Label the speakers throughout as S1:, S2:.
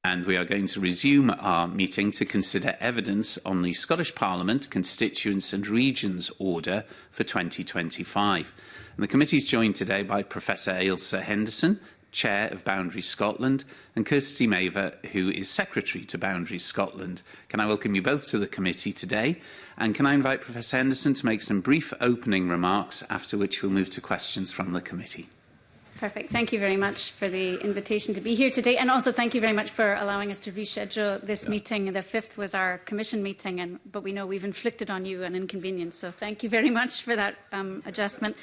S1: And we are going to resume our meeting to consider evidence on the Scottish Parliament Constituents and Regions Order for 2025. And the committee is joined today by Professor Ailsa Henderson, Chair of Boundaries Scotland, and Kirsty Maver, who is Secretary to Boundaries Scotland. Can I welcome you both to the committee today? And can I invite Professor Henderson to make some brief opening remarks, after which we'll move to questions from the committee.
S2: Perfect. Thank you very much for the invitation to be here today. And also thank you very much for allowing us to reschedule this meeting. The 5th was our commission meeting, but we know we've inflicted on you an inconvenience. So thank you very much for that adjustment.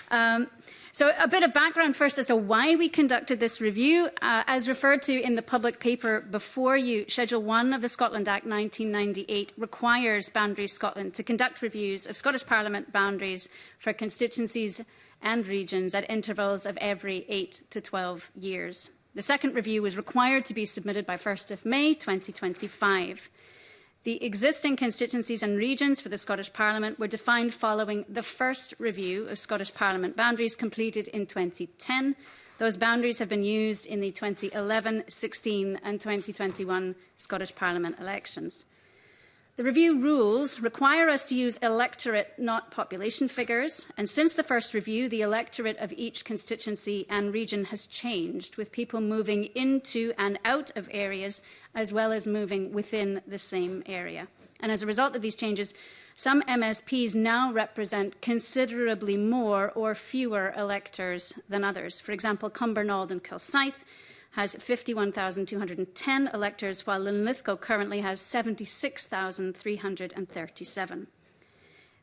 S2: So a bit of background first as to why we conducted this review. As referred to in the public paper before you, Schedule 1 of the Scotland Act 1998 requires Boundaries Scotland to conduct reviews of Scottish Parliament boundaries for constituencies and regions at intervals of every 8 to 12 years. The second review was required to be submitted by 1st of May 2025. The existing constituencies and regions for the Scottish Parliament were defined following the first review of Scottish Parliament boundaries completed in 2010. Those boundaries have been used in the 2011, 16 and 2021 Scottish Parliament elections. The review rules require us to use electorate, not population figures, and since the first review, the electorate of each constituency and region has changed, with people moving into and out of areas, as well as moving within the same area. And as a result of these changes, some MSPs now represent considerably more or fewer electors than others. For example, Cumbernauld and Kilsyth has 51,210 electors, while Linlithgow currently has 76,337.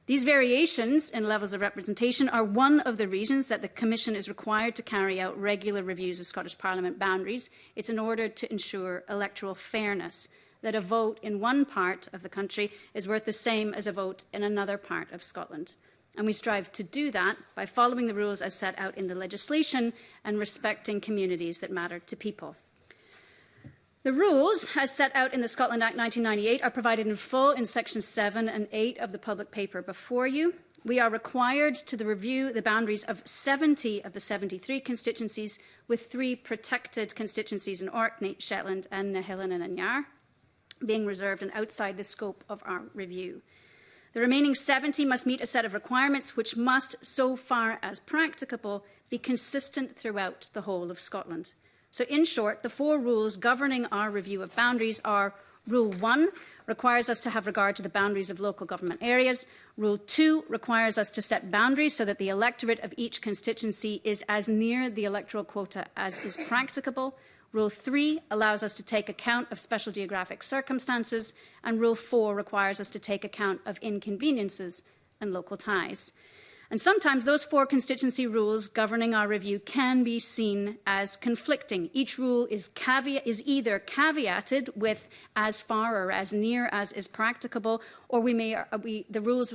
S2: These variations in levels of representation are one of the reasons that the Commission is required to carry out regular reviews of Scottish Parliament boundaries. It's in order to ensure electoral fairness, that a vote in one part of the country is worth the same as a vote in another part of Scotland. And we strive to do that by following the rules as set out in the legislation and respecting communities that matter to people. The rules, as set out in the Scotland Act 1998, are provided in full in Sections 7 and 8 of the public paper before you. We are required to review the boundaries of 70 of the 73 constituencies, with 3 protected constituencies in Orkney, Shetland and Nahilin and Anyar being reserved and outside the scope of our review. The remaining 70 must meet a set of requirements which must, so far as practicable, be consistent throughout the whole of Scotland. So in short, the 4 rules governing our review of boundaries are: Rule 1 requires us to have regard to the boundaries of local government areas. Rule 2 requires us to set boundaries so that the electorate of each constituency is as near the electoral quota as is practicable. Rule 3 allows us to take account of special geographic circumstances, and Rule 4 requires us to take account of inconveniences and local ties. And sometimes those 4 constituency rules governing our review can be seen as conflicting. Each rule is either caveated with as far or as near as is practicable, or the rules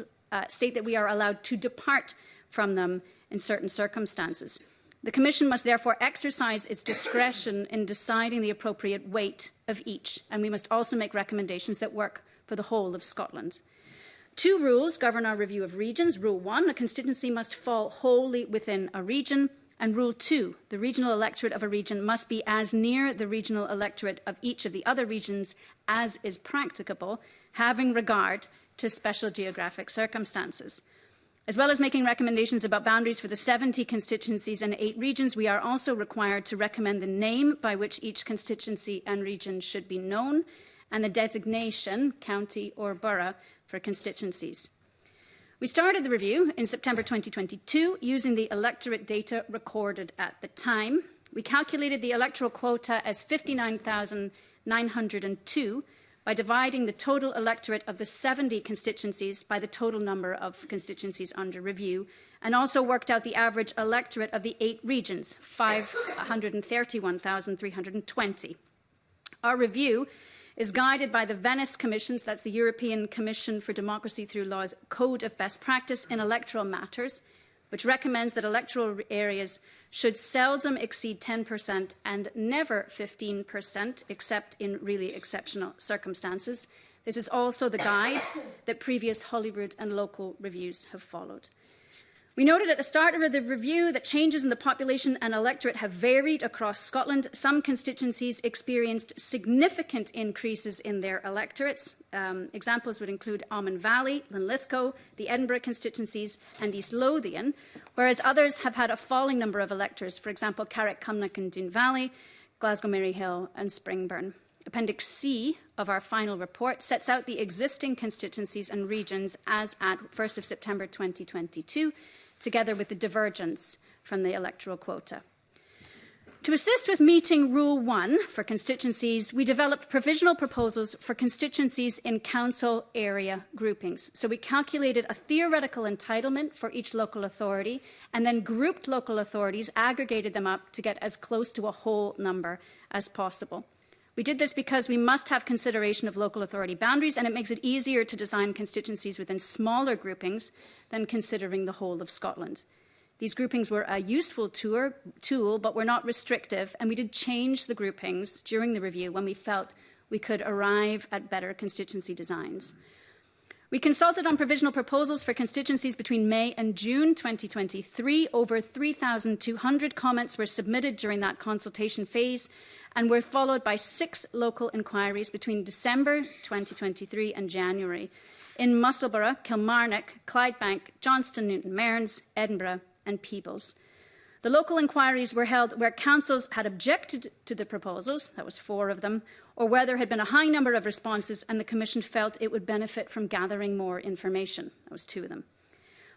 S2: state that we are allowed to depart from them in certain circumstances. The Commission must therefore exercise its discretion in deciding the appropriate weight of each, and we must also make recommendations that work for the whole of Scotland. 2 rules govern our review of regions. Rule 1, a constituency must fall wholly within a region, and Rule 2, the regional electorate of a region must be as near the regional electorate of each of the other regions as is practicable, having regard to special geographic circumstances. As well as making recommendations about boundaries for the 70 constituencies and 8 regions, we are also required to recommend the name by which each constituency and region should be known, and the designation, county or borough, for constituencies. We started the review in September 2022 using the electorate data recorded at the time. We calculated the electoral quota as 59,902 by dividing the total electorate of the 70 constituencies by the total number of constituencies under review, and also worked out the average electorate of the 8 regions, 531,320. Our review is guided by the Venice Commission's, that's the European Commission for Democracy Through Law's Code of Best Practice in Electoral Matters, which recommends that electoral areas should seldom exceed 10% and never 15%, except in really exceptional circumstances. This is also the guide that previous Holyrood and local reviews have followed. We noted at the start of the review that changes in the population and electorate have varied across Scotland. Some constituencies experienced significant increases in their electorates. Examples would include Almond Valley, Linlithgow, the Edinburgh constituencies and East Lothian, whereas others have had a falling number of electors, for example, Carrickcumnock and Doon Valley, Glasgow Maryhill and Springburn. Appendix C of our final report sets out the existing constituencies and regions as at 1st of September 2022, together with the divergence from the electoral quota. To assist with meeting Rule 1 for constituencies, we developed provisional proposals for constituencies in council area groupings. So we calculated a theoretical entitlement for each local authority and then grouped local authorities, aggregated them up to get as close to a whole number as possible. We did this because we must have consideration of local authority boundaries, and it makes it easier to design constituencies within smaller groupings than considering the whole of Scotland. These groupings were a useful tool, but were not restrictive, and we did change the groupings during the review when we felt we could arrive at better constituency designs. We consulted on provisional proposals for constituencies between May and June 2023. Over 3,200 comments were submitted during that consultation phase and were followed by 6 local inquiries between December 2023 and January in Musselburgh, Kilmarnock, Clydebank, Johnston, Newton Mearns, Edinburgh and Peebles. The local inquiries were held where councils had objected to the proposals, that was 4 of them, or where there had been a high number of responses and the Commission felt it would benefit from gathering more information, that was 2 of them.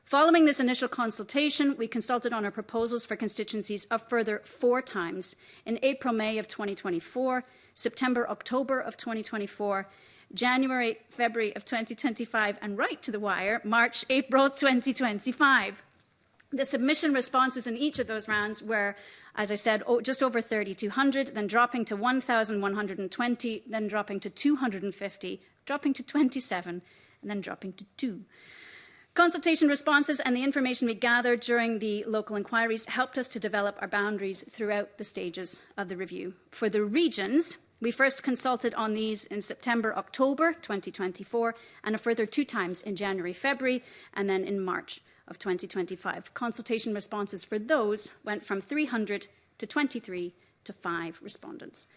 S2: Following this initial consultation, we consulted on our proposals for constituencies a further 4 times in April, May of 2024, September, October of 2024, January, February of 2025, and right to the wire, March, April 2025. The submission responses in each of those rounds were, as I said, just over 3,200, then dropping to 1,120, then dropping to 250, dropping to 27, and then dropping to 2. Consultation responses and the information we gathered during the local inquiries helped us to develop our boundaries throughout the stages of the review. For the regions, we first consulted on these in September, October 2024, and a further 2 times in January, February, and then in March of 2025. Consultation responses for those went from 300 to 23 to 5 respondents.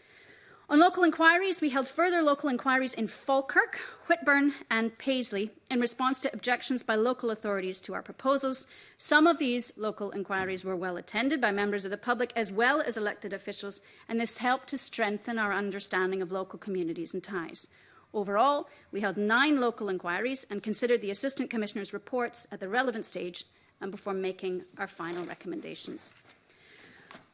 S2: On local inquiries, we held further local inquiries in Falkirk, Whitburn and Paisley in response to objections by local authorities to our proposals. Some of these local inquiries were well attended by members of the public as well as elected officials, and this helped to strengthen our understanding of local communities and ties. Overall, we held 9 local inquiries and considered the Assistant Commissioner's reports at the relevant stage and before making our final recommendations.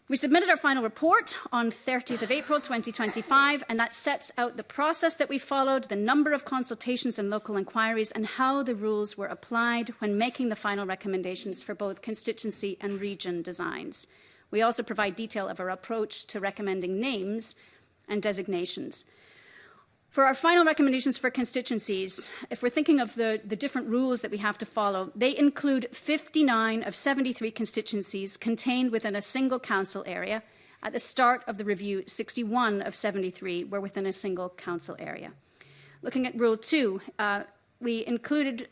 S2: We submitted our final report on 30th of April 2025, and that sets out the process that we followed, the number of consultations and local inquiries, and how the rules were applied when making the final recommendations for both constituency and region designs. We also provide detail of our approach to recommending names and designations. For our final recommendations for constituencies, if we're thinking of the different rules that we have to follow, they include 59 of 73 constituencies contained within a single council area. At the start of the review, 61 of 73 were within a single council area. Looking at Rule 2, we include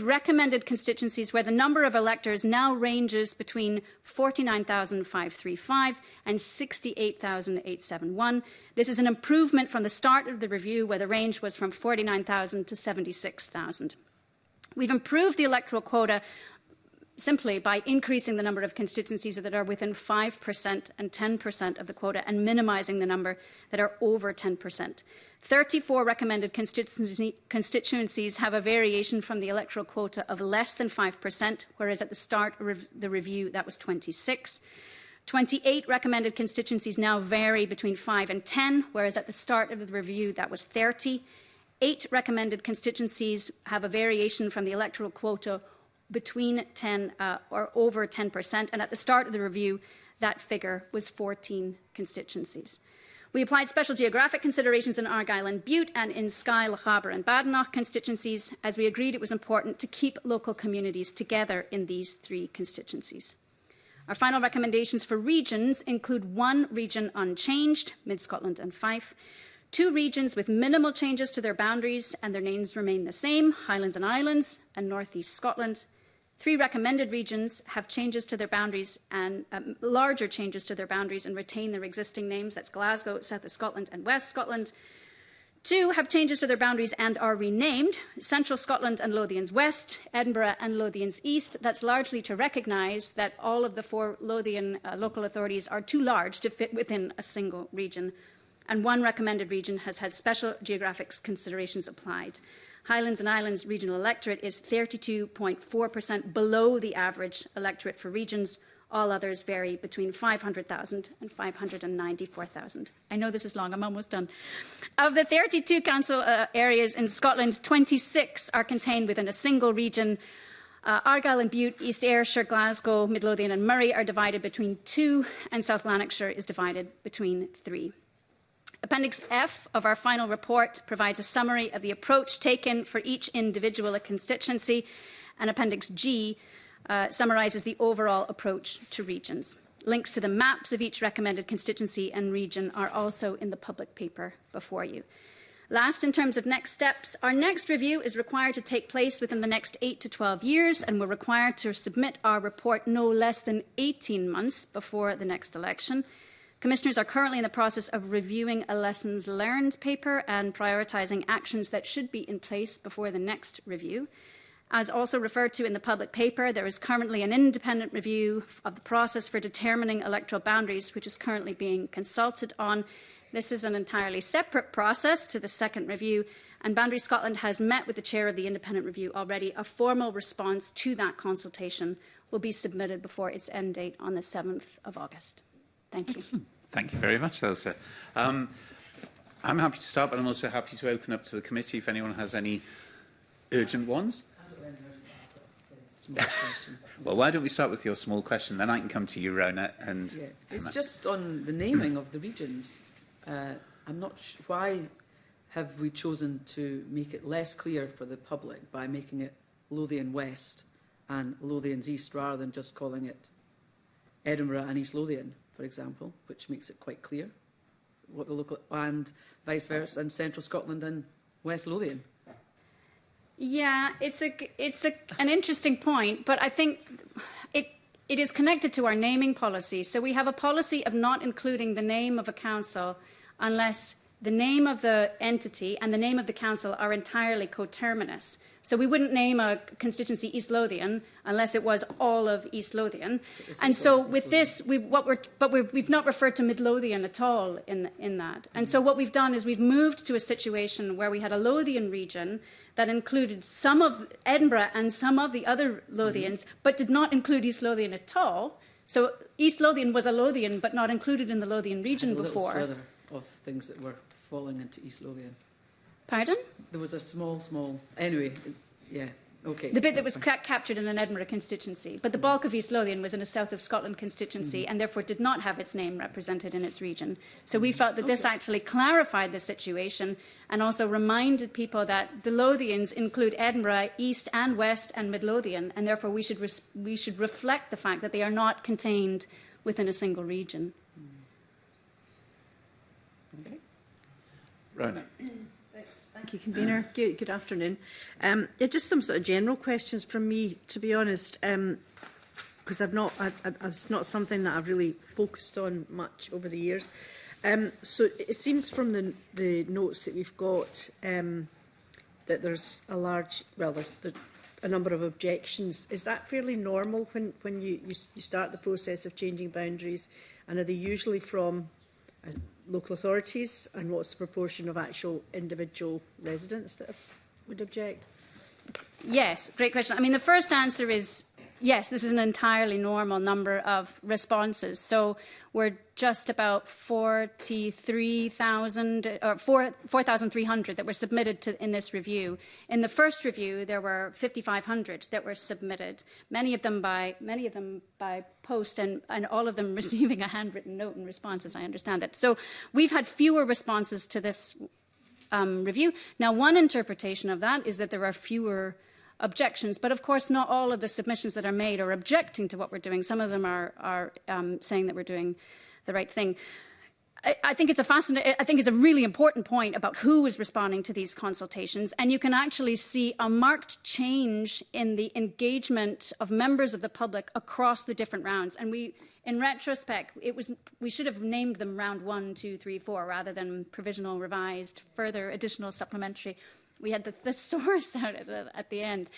S2: recommended constituencies where the number of electors now ranges between 49,535 and 68,871. This is an improvement from the start of the review where the range was from 49,000 to 76,000. We've improved the electoral quota simply by increasing the number of constituencies that are within 5% and 10% of the quota and minimising the number that are over 10%. 34 recommended constituencies have a variation from the electoral quota of less than 5%, whereas at the start of the review that was 26. 28 recommended constituencies now vary between 5 and 10, whereas at the start of the review that was 30. 8 recommended constituencies have a variation from the electoral quota between 10 or over 10%, and at the start of the review that figure was 14 constituencies. We applied special geographic considerations in Argyll and Bute and in Skye, Lochaber and Badenoch constituencies, as we agreed it was important to keep local communities together in these 3 constituencies. Our final recommendations for regions include 1 region unchanged, Mid-Scotland and Fife, 2 regions with minimal changes to their boundaries and their names remain the same, Highlands and Islands and North East Scotland, 3 recommended regions have changes to their boundaries and larger changes to their boundaries and retain their existing names. That's Glasgow, South of Scotland and West Scotland. 2 have changes to their boundaries and are renamed. Central Scotland and Lothians West, Edinburgh and Lothians East. That's largely to recognise that all of the 4 Lothian local authorities are too large to fit within a single region. And 1 recommended region has had special geographic considerations applied. Highlands and Islands regional electorate is 32.4% below the average electorate for regions. All others vary between 500,000 and 594,000. I know this is long, I'm almost done. Of the 32 council areas in Scotland, 26 are contained within a single region. Argyll and Bute, East Ayrshire, Glasgow, Midlothian and Murray are divided between 2, and South Lanarkshire is divided between 3. Appendix F of our final report provides a summary of the approach taken for each individual constituency, and Appendix G summarises the overall approach to regions. Links to the maps of each recommended constituency and region are also in the public paper before you. Last, in terms of next steps, our next review is required to take place within the next 8 to 12 years, and we're required to submit our report no less than 18 months before the next election. Commissioners are currently in the process of reviewing a lessons learned paper and prioritising actions that should be in place before the next review. As also referred to in the public paper, there is currently an independent review of the process for determining electoral boundaries, which is currently being consulted on. This is an entirely separate process to the second review, and Boundary Scotland has met with the chair of the independent review already. A formal response to that consultation will be submitted before its end date on the 7th of August. Thank you.
S1: Excellent. Thank you very much, Elsa. I'm happy to start, but I'm also happy to open up to the committee if anyone has any urgent ones. Well, why don't we start with your small question, then I can come to you, Rona. And
S3: yeah, it's just on the naming of the regions. I'm not sure why have we chosen to make it less clear for the public by making it Lothian West and Lothians East rather than just calling it Edinburgh and East Lothian, for example, which makes it quite clear what the local, and vice versa, and Central Scotland and West Lothian.
S2: Yeah, it's an interesting point, but I think it is connected to our naming policy. So we have a policy of not including the name of a council unless the name of the entity and the name of the council are entirely coterminous. So we wouldn't name a constituency East Lothian unless it was all of East Lothian. And so with this, we've not referred to Midlothian at all in that. And so what we've done is we've moved to a situation where we had a Lothian region that included some of Edinburgh and some of the other Lothians, but did not include East Lothian at all. So East Lothian was a Lothian, but not included in the Lothian region before.
S3: Little slither of things that were falling into East Lothian.
S2: Pardon?
S3: There was a small. Anyway, yeah, okay.
S2: The bit that was captured in an Edinburgh constituency, but the bulk of East Lothian was in a South of Scotland constituency and therefore did not have its name represented in its region. So we felt that this actually clarified the situation and also reminded people that the Lothians include Edinburgh, East and West and Midlothian, and therefore we should reflect the fact that they are not contained within a single region.
S1: Okay. Rona.
S4: Thank you, Convener. Good afternoon. Just some sort of general questions from me, to be honest, because it's not something that I've really focused on much over the years. So it seems from the notes that we've got that there's there's a number of objections. Is that fairly normal when you start the process of changing boundaries, and are they usually from local authorities, and what's the proportion of actual individual residents that would object?
S2: Yes, great question. I mean, the first answer is yes, this is an entirely normal number of responses. So we're just about 43,000 or 4,300 that were submitted in this review. In the first review, there were 5,500 that were submitted, many of them by post, and all of them receiving a handwritten note in response, as I understand it. So we've had fewer responses to this review. Now, one interpretation of that is that there are fewer objections, but of course not all of the submissions that are made are objecting to what we're doing. Some of them are saying that we're doing the right thing. I think it's a really important point about who is responding to these consultations, and you can actually see a marked change in the engagement of members of the public across the different rounds. And in retrospect, we should have named them round 1, 2, 3, 4 rather than provisional, revised, further, additional, supplementary. We had the thesaurus out at the end.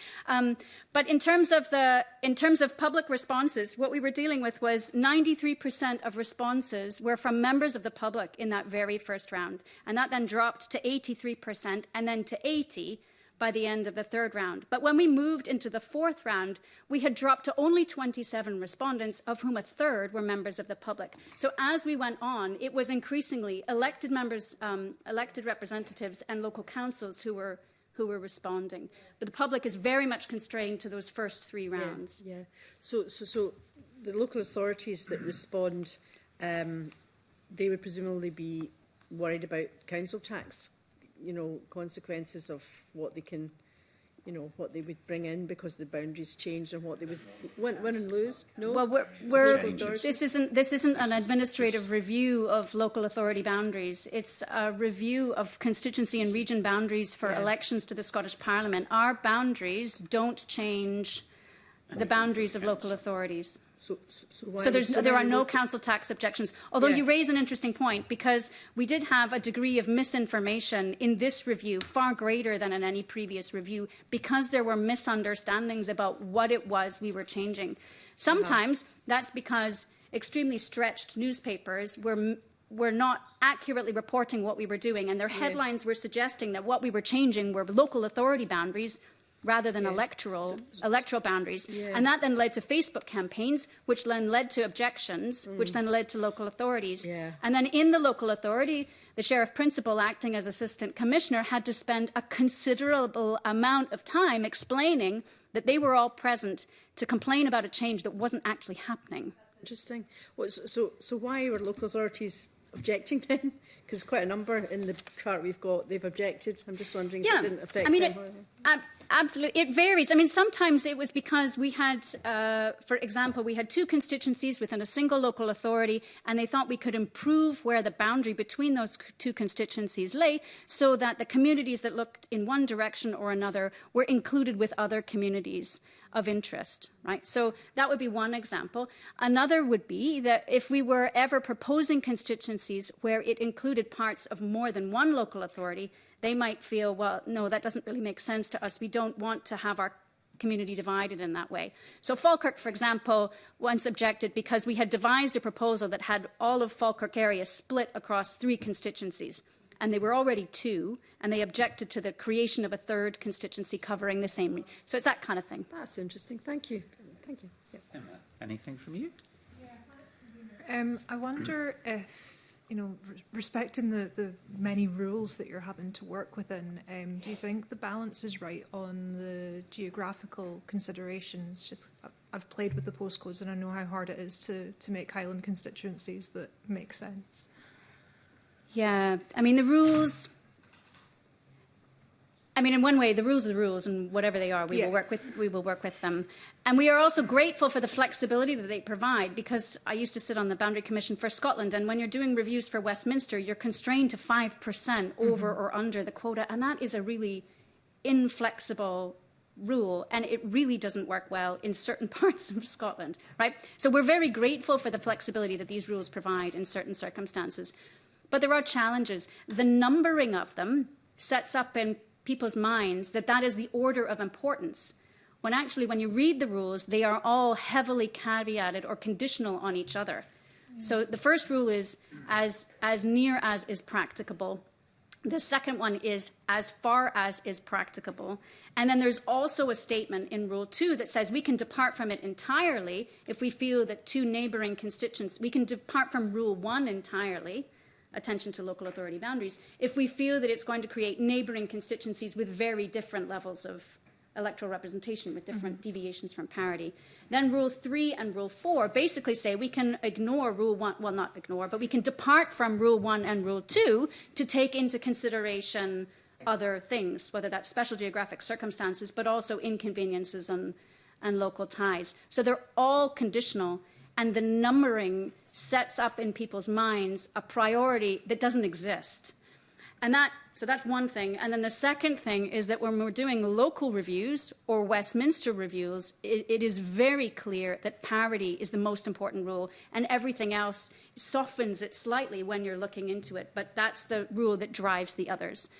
S2: But in terms of public responses, what we were dealing with was 93% of responses were from members of the public in that very first round. And that then dropped to 83% and then to 80% by the end of the third round. But when we moved into the fourth round, we had dropped to only 27 respondents, of whom a third were members of the public. So as we went on, it was increasingly elected members, elected representatives and local councils who were responding. But the public is very much constrained to those first 3 rounds.
S4: Yeah. So the local authorities that respond, they would presumably be worried about council tax, consequences of what they can, what they would bring in because the boundaries changed and what they would win and lose. No.
S2: Well, this isn't an administrative review of local authority boundaries. It's a review of constituency and region boundaries for elections to the Scottish Parliament. Our boundaries don't change the boundaries of local authorities. So there are no council tax objections. Although you raise an interesting point, because we did have a degree of misinformation in this review, far greater than in any previous review, because there were misunderstandings about what it was we were changing. Sometimes that's because extremely stretched newspapers were not accurately reporting what we were doing, and their headlines were suggesting that what we were changing were local authority boundaries rather than electoral boundaries. And that then led to Facebook campaigns, which then led to objections, which then led to local authorities. And then in the local authority, the Sheriff Principal, acting as Assistant Commissioner, had to spend a considerable amount of time explaining that they were all present to complain about a change that wasn't actually happening.
S4: Interesting. So why were local authorities objecting then? Because quite a number in the chart we've got, they've objected. I'm just wondering if it didn't affect them.
S2: Absolutely. It varies. I mean, sometimes it was because we had, for example, we had 2 constituencies within a single local authority, and they thought we could improve where the boundary between those 2 constituencies lay so that the communities that looked in one direction or another were included with other communities of interest, right? So that would be one example. Another would be that if we were ever proposing constituencies where it included parts of more than one local authority, they might feel, well, no, that doesn't really make sense to us. We don't want to have our community divided in that way. So Falkirk, for example, once objected because we had devised a proposal that had all of Falkirk area split across 3 constituencies. And they were already 2, and they objected to the creation of a 3rd constituency covering the same. So it's that kind of thing.
S4: That's interesting. Thank you. Thank you. Yeah.
S1: Emma, anything from you?
S5: I wonder if, respecting the many rules that you're having to work within, do you think the balance is right on the geographical considerations? Just I've played with the postcodes, and I know how hard it is to make Highland constituencies that make sense.
S2: Yeah, I mean, the rules... I mean, in one way, the rules are the rules, and whatever they are, we will work with them. And we are also grateful for the flexibility that they provide, because I used to sit on the Boundary Commission for Scotland, and when you're doing reviews for Westminster, you're constrained to 5% over or under the quota, and that is a really inflexible rule, and it really doesn't work well in certain parts of Scotland, right? So we're very grateful for the flexibility that these rules provide in certain circumstances. But there are challenges. The numbering of them sets up in people's minds that is the order of importance, when actually when you read the rules, they are all heavily caveated or conditional on each other. So the first rule is as near as is practicable. The second one is as far as is practicable. And then there's also a statement in Rule 2 that says we can depart from it entirely if we feel that 2 neighbouring constituents, we can depart from Rule 1 entirely, attention to local authority boundaries, if we feel that it's going to create neighbouring constituencies with very different levels of electoral representation, with different deviations from parity. Then Rule 3 and Rule 4 basically say we can ignore Rule 1, well, not ignore, but we can depart from Rule 1 and Rule 2 to take into consideration other things, whether that's special geographic circumstances, but also inconveniences and local ties. So they're all conditional, and the numbering sets up in people's minds a priority that doesn't exist. And so that's one thing. And then the second thing is that when we're doing local reviews or Westminster reviews, it is very clear that parity is the most important rule, and everything else softens it slightly when you're looking into it. But that's the rule that drives the others.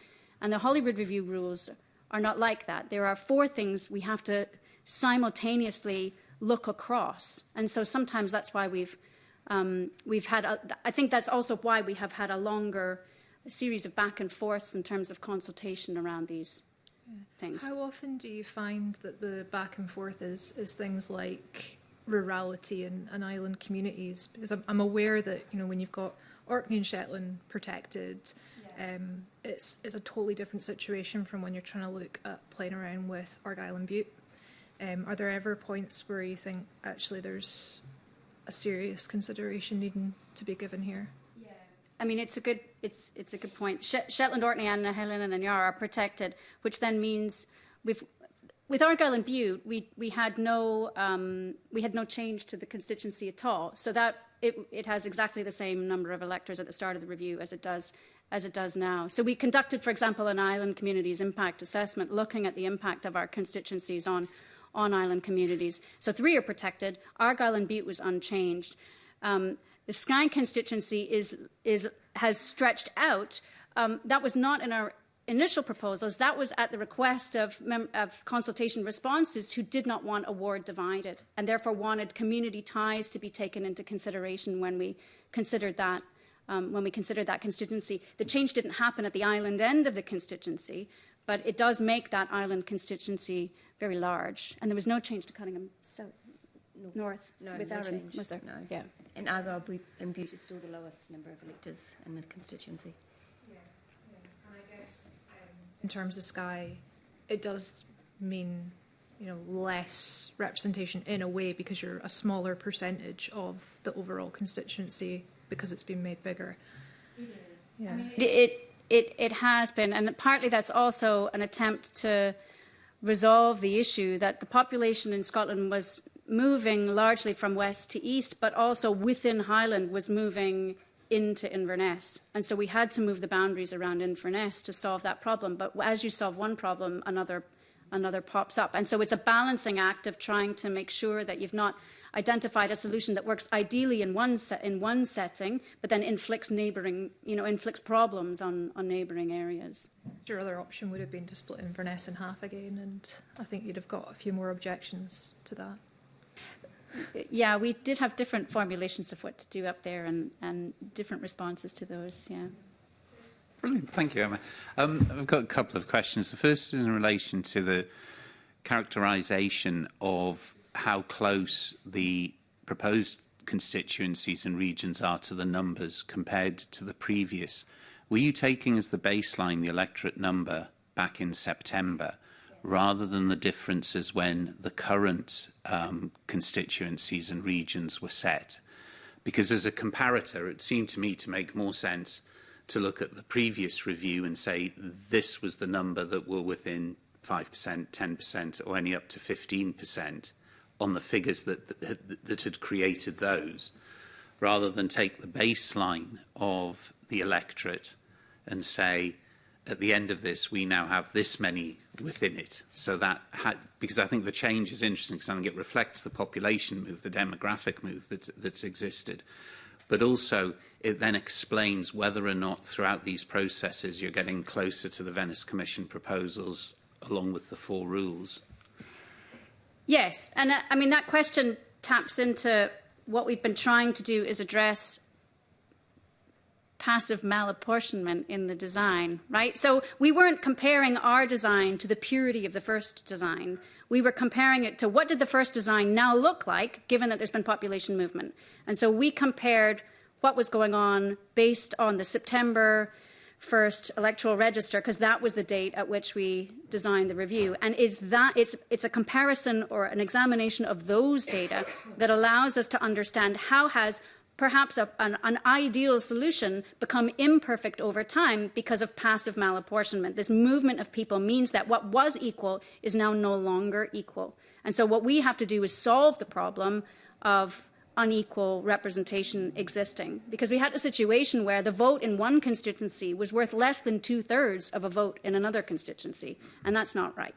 S2: And the Holyrood Review rules are not like that. There are 4 things we have to simultaneously look across. And so sometimes that's why we've had, I think that's also why we have had a longer series of back and forths in terms of consultation around these things.
S5: How often do you find that the back and forth is things like rurality and island communities? Because I'm aware that, you know, when you've got Orkney and Shetland protected, it's a totally different situation from when you're trying to look at playing around with Argyll and Bute. Are there ever points where you think actually there's a serious consideration needing to be given here?
S2: I mean, it's a good point. Shetland, Orkney, and Helena and Yar are protected, which then means with Argyll and Bute, we had no change to the constituency at all. So that it has exactly the same number of electors at the start of the review as it does now. So we conducted, for example, an island communities impact assessment, looking at the impact of our constituencies on island communities. So 3 are protected. Argyll and Bute was unchanged. The Skye constituency has stretched out. That was not in our initial proposals. That was at the request of consultation responses who did not want a ward divided and therefore wanted community ties to be taken into consideration when we considered that. That constituency. The change didn't happen at the island end of the constituency, but it does make that island constituency very large. And there was no change to Cunningham South. North,
S6: no
S2: without
S6: change.
S2: Was there?
S6: No.
S2: Yeah.
S6: In Argyll and Bute is still the lowest number of electors in the constituency.
S5: Yeah. And I guess in terms of Skye, it does mean, you know, less representation in a way because you're a smaller percentage of the overall constituency because it's been made bigger.
S2: It is.
S5: Yeah.
S2: I mean, it has been, and partly that's also an attempt to resolve the issue that the population in Scotland was moving largely from west to east, but also within Highland was moving into Inverness. And so we had to move the boundaries around Inverness to solve that problem. But as you solve one problem, another pops up. And so it's a balancing act of trying to make sure that you've not identified a solution that works ideally in one setting, but then inflicts problems on neighbouring areas.
S5: Your other option would have been to split Inverness in half again, and I think you'd have got a few more objections to that.
S2: Yeah, we did have different formulations of what to do up there and different responses to those, yeah.
S1: Brilliant, thank you, Emma. I've got a couple of questions. The first is in relation to the characterisation of how close the proposed constituencies and regions are to the numbers compared to the previous. Were you taking as the baseline the electorate number back in September, rather than the differences when the current constituencies and regions were set? Because as a comparator, it seemed to me to make more sense to look at the previous review and say this was the number that were within 5%, 10%, or any up to 15% on the figures that had created those, rather than take the baseline of the electorate and say, at the end of this, we now have this many within it. So that because I think the change is interesting, because I think it reflects the population move, the demographic move that's existed. But also, it then explains whether or not throughout these processes you're getting closer to the Venice Commission proposals along with the 4 rules.
S2: Yes, and I mean, that question taps into what we've been trying to do is address passive malapportionment in the design, right? So we weren't comparing our design to the purity of the first design. We were comparing it to what did the first design now look like, given that there's been population movement. And so we compared what was going on based on the September 1st electoral register, because that was the date at which we designed the review. And it's a comparison or an examination of those data that allows us to understand how has perhaps an ideal solution become imperfect over time because of passive malapportionment. This movement of people means that what was equal is now no longer equal. And so what we have to do is solve the problem of unequal representation existing, because we had a situation where the vote in one constituency was worth less than 2/3 of a vote in another constituency, and that's not right.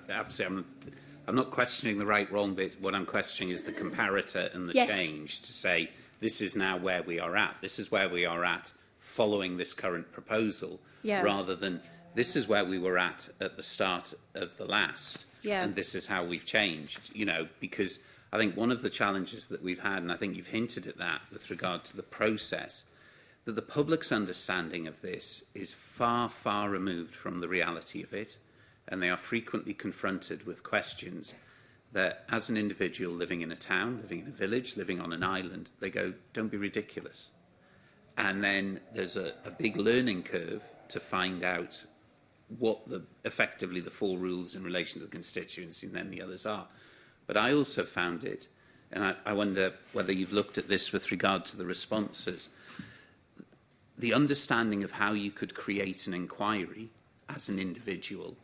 S1: Absolutely. I'm not questioning the right, wrong bit. What I'm questioning is the comparator and the
S2: Yes.
S1: change to say this is now where we are at. This is where we are at following this current proposal, rather than this is where we were at the start of the last, and this is how we've changed. You know, because I think one of the challenges that we've had, and I think you've hinted at that with regard to the process, that the public's understanding of this is far, far removed from the reality of it. And they are frequently confronted with questions that, as an individual living in a town, living in a village, living on an island, they go, don't be ridiculous. And then there's a big learning curve to find out what effectively the 4 rules in relation to the constituency and then the others are. But I also found it, and I wonder whether you've looked at this with regard to the responses, the understanding of how you could create an inquiry as an individual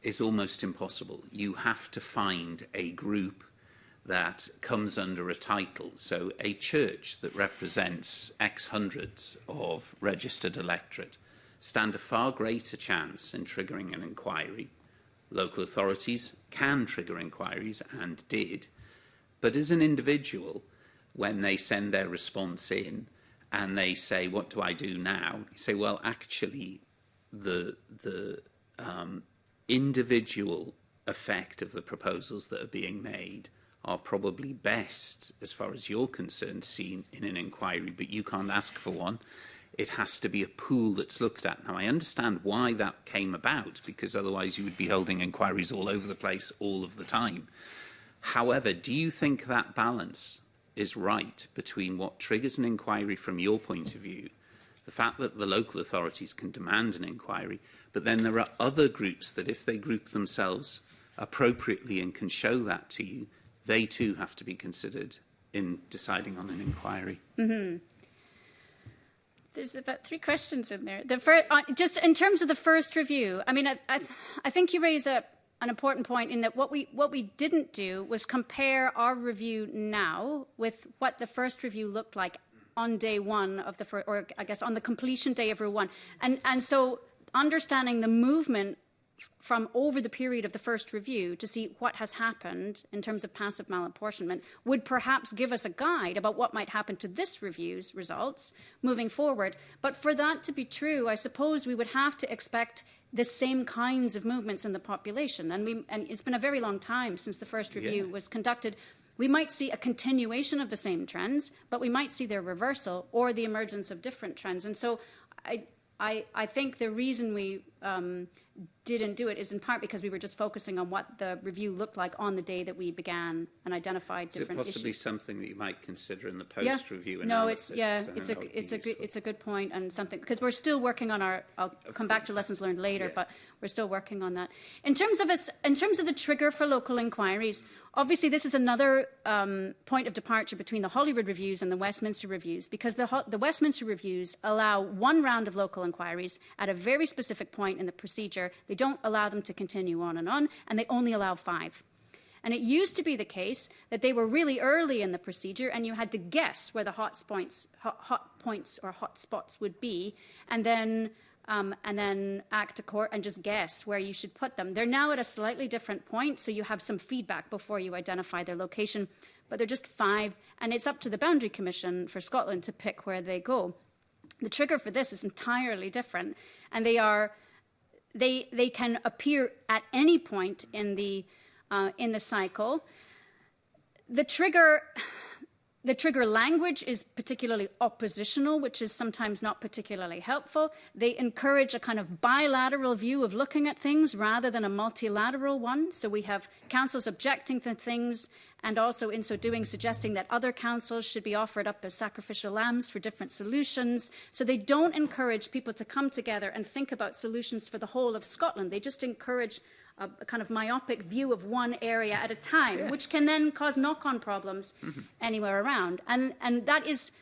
S1: is almost impossible. You have to find a group that comes under a title. So a church that represents X hundreds of registered electorate stand a far greater chance in triggering an inquiry. Local authorities can trigger inquiries and did. But as an individual, when they send their response in and they say, what do I do now? You say, well, actually, the individual effect of the proposals that are being made are probably best, as far as you're concerned, seen in an inquiry, but you can't ask for one. It has to be a pool that's looked at. Now, I understand why that came about, because otherwise you would be holding inquiries all over the place all of the time. However, do you think that balance is right between what triggers an inquiry from your point of view, the fact that the local authorities can demand an inquiry, but then there are other groups that if they group themselves appropriately and can show that to you, they too have to be considered in deciding on an inquiry?
S2: Mm-hmm. There's about 3 questions in there. Just in terms of the first review, I mean, I think you raise an important point in that what we didn't do was compare our review now with what the first review looked like on day 1 of the first, or I guess on the completion day of review 1, and so understanding the movement from over the period of the first review to see what has happened in terms of passive malapportionment would perhaps give us a guide about what might happen to this review's results moving forward. But for that to be true, I suppose we would have to expect the same kinds of movements in the population. And it's been a very long time since the first review was conducted. We might see a continuation of the same trends, but we might see their reversal or the emergence of different trends. And so I think the reason we didn't do it is in part because we were just focusing on what the review looked like on the day that we began and identified different issues.
S1: Is it possibly something that you might consider in the post-review
S2: analysis?
S1: No,
S2: it's a good point, and something because we're still working on I'll come back to lessons learned later, but we're still working on that. In terms of the trigger for local inquiries, obviously this is another point of departure between the Holyrood reviews and the Westminster reviews, because the Westminster reviews allow 1 round of local inquiries at a very specific point in the procedure. They don't allow them to continue on, and they only allow 5. And it used to be the case that they were really early in the procedure and you had to guess where the hot points or hot spots would be, and then act to court and just guess where you should put them. They're now at a slightly different point, so you have some feedback before you identify their location, but they're just 5, and it's up to the Boundary Commission for Scotland to pick where they go. The trigger for this is entirely different, and they can appear at any point in the cycle. The trigger language is particularly oppositional, which is sometimes not particularly helpful. They encourage a kind of bilateral view of looking at things rather than a multilateral one. So we have councils objecting to things and also in so doing suggesting that other councils should be offered up as sacrificial lambs for different solutions. So they don't encourage people to come together and think about solutions for the whole of Scotland. They just encourage a kind of myopic view of one area at a time, which can then cause knock-on problems anywhere around. And that is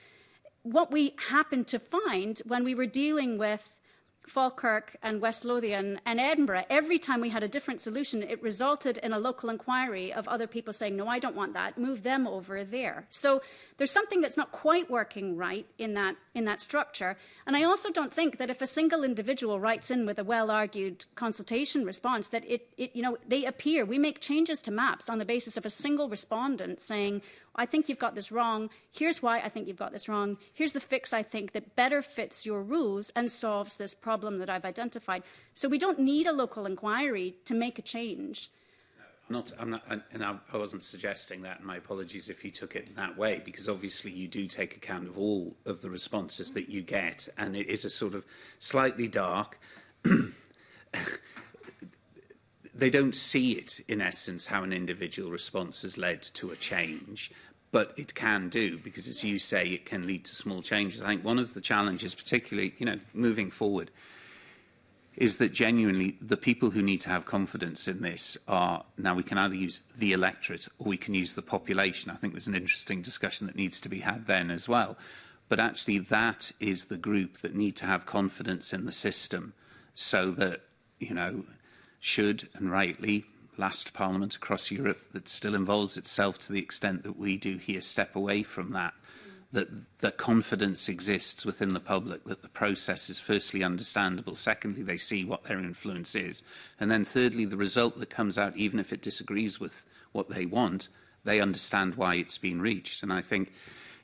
S2: what we happened to find when we were dealing with Falkirk and West Lothian and Edinburgh, every time we had a different solution, it resulted in a local inquiry of other people saying, no, I don't want that, move them over there. So there's something that's not quite working right in that structure. And I also don't think that if a single individual writes in with a well-argued consultation response, that they appear, we make changes to maps on the basis of a single respondent saying, I think you've got this wrong. Here's why I think you've got this wrong. Here's the fix I think that better fits your rules and solves this problem that I've identified. So we don't need a local inquiry to make a change.
S1: I'm not, and I wasn't suggesting that, and my apologies if you took it in that way, because obviously you do take account of all of the responses that you get, and it is a sort of slightly dark. They don't see it, in essence, how an individual response has led to a change, but it can do, because as you say, it can lead to small changes. I think one of the challenges, particularly, moving forward, is that genuinely the people who need to have confidence in this are, now we can either use the electorate or we can use the population. I think there's an interesting discussion that needs to be had then as well. But actually that is the group that need to have confidence in the system, so that, should and rightly, last Parliament across Europe that still involves itself to the extent that we do here step away from that, that confidence exists within the public, that the process is firstly understandable, secondly they see what their influence is, and then thirdly the result that comes out, even if it disagrees with what they want, they understand why it's been reached. And I think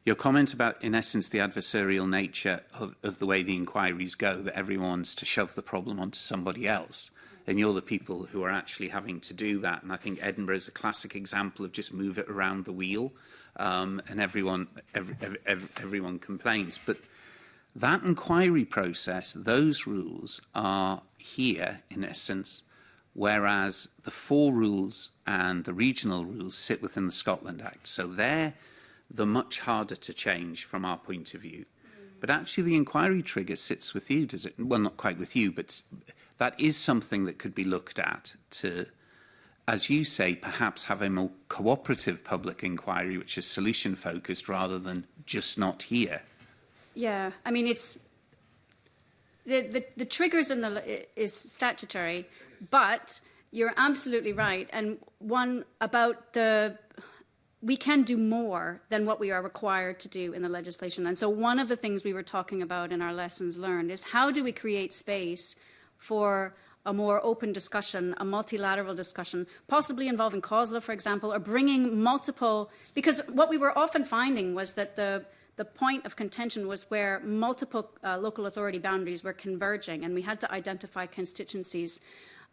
S1: your comment about, in essence, the adversarial nature of the way the inquiries go, that everyone wants to shove the problem onto somebody else, and you're the people who are actually having to do that. And I think Edinburgh is a classic example of just move it around the wheel, and everyone complains. But that inquiry process, those rules are here, in essence, whereas the 4 rules and the regional rules sit within the Scotland Act. So they're the much harder to change from our point of view. But actually the inquiry trigger sits with you, does it? Well, not quite with you, but that is something that could be looked at to, as you say, perhaps have a more cooperative public inquiry, which is solution-focused rather than just not here.
S2: Yeah, I mean, it's the triggers in is statutory, but you're absolutely right. And one about we can do more than what we are required to do in the legislation. And so one of the things we were talking about in our lessons learned is how do we create space for a more open discussion, a multilateral discussion, possibly involving COSLA, for example, or bringing multiple, because what we were often finding was that the point of contention was where multiple local authority boundaries were converging, and we had to identify constituencies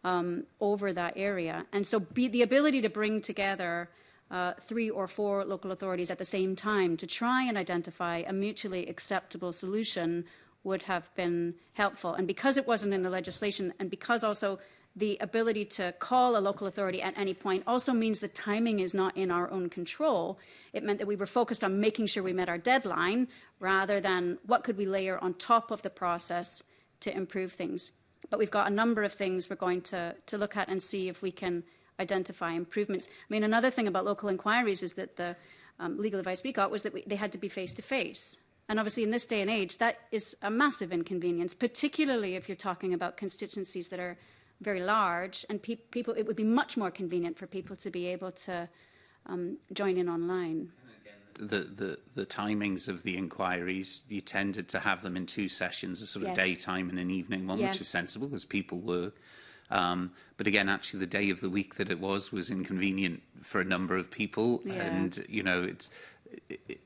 S2: over that area. And so the ability to bring together 3 or 4 local authorities at the same time to try and identify a mutually acceptable solution would have been helpful. And because it wasn't in the legislation, and because also the ability to call a local authority at any point also means the timing is not in our own control, it meant that we were focused on making sure we met our deadline rather than what could we layer on top of the process to improve things. But we've got a number of things we're going to look at and see if we can identify improvements. I mean, another thing about local inquiries is that the legal advice we got was that they had to be face-to-face. And obviously in this day and age, that is a massive inconvenience, particularly if you're talking about constituencies that are very large, and people, it would be much more convenient for people to be able to join in online.
S1: The timings of the inquiries, you tended to have them in 2 sessions, a sort of daytime and an evening one, which is sensible because people work. But again, actually, the day of the week that it was inconvenient for a number of people, and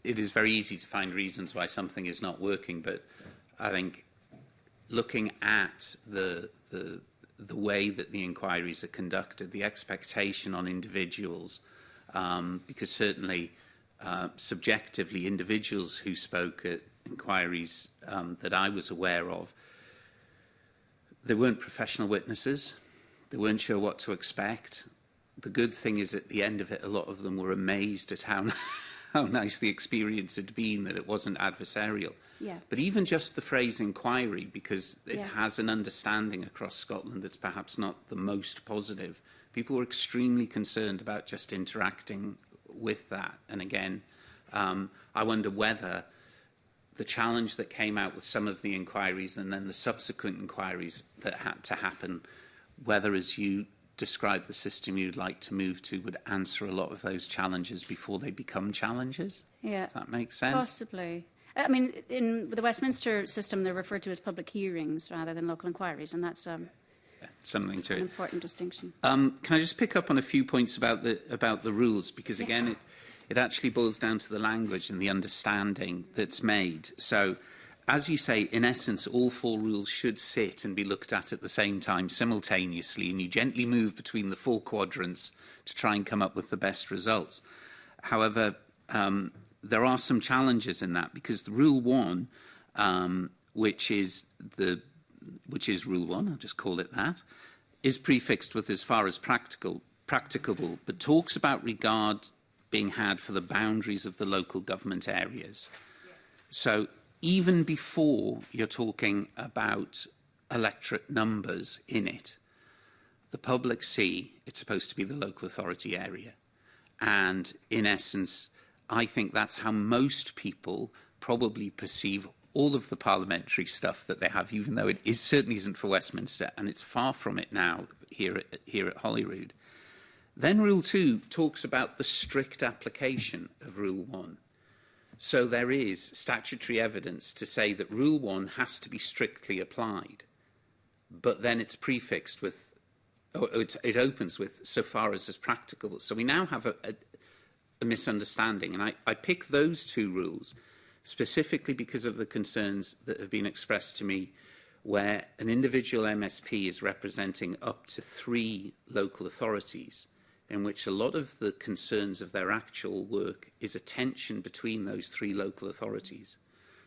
S1: it is very easy to find reasons why something is not working. But I think looking at the way that the inquiries are conducted, the expectation on individuals, because certainly subjectively individuals who spoke at inquiries that I was aware of, they weren't professional witnesses. They weren't sure what to expect. The good thing is at the end of it, a lot of them were amazed at how nice the experience had been, that it wasn't adversarial.
S2: Yeah.
S1: But even just the phrase inquiry, because it has an understanding across Scotland that's perhaps not the most positive, people were extremely concerned about just interacting with that. And again, I wonder whether the challenge that came out with some of the inquiries and then the subsequent inquiries that had to happen, whether, as you describe the system you'd like to move to, would answer a lot of those challenges before they become challenges?
S2: Yeah.
S1: Does that make sense?
S2: Possibly. I mean, in the Westminster system, they're referred to as public hearings rather than local inquiries, and that's
S1: something to
S2: an
S1: it.
S2: important distinction.
S1: Can I just pick up on a few points about the rules? Because again, it actually boils down to the language and the understanding that's made. So, as you say, in essence, all 4 rules should sit and be looked at the same time simultaneously, and you gently move between the 4 quadrants to try and come up with the best results. However, there are some challenges in that, because the Rule 1, which is Rule 1, I'll just call it that, is prefixed with "as far as practicable," but talks about regard being had for the boundaries of the local government areas. Yes. So even before you're talking about electorate numbers in it, the public see it's supposed to be the local authority area. And in essence, I think that's how most people probably perceive all of the parliamentary stuff that they have, even though it certainly isn't for Westminster, and it's far from it now here at Holyrood. Then Rule 2 talks about the strict application of Rule 1. So there is statutory evidence to say that Rule 1 has to be strictly applied, but then it's prefixed with, it opens with "so far as is practicable." So we now have a misunderstanding, and I pick those 2 rules specifically because of the concerns that have been expressed to me, where an individual MSP is representing up to 3 local authorities, in which a lot of the concerns of their actual work is a tension between those 3 local authorities.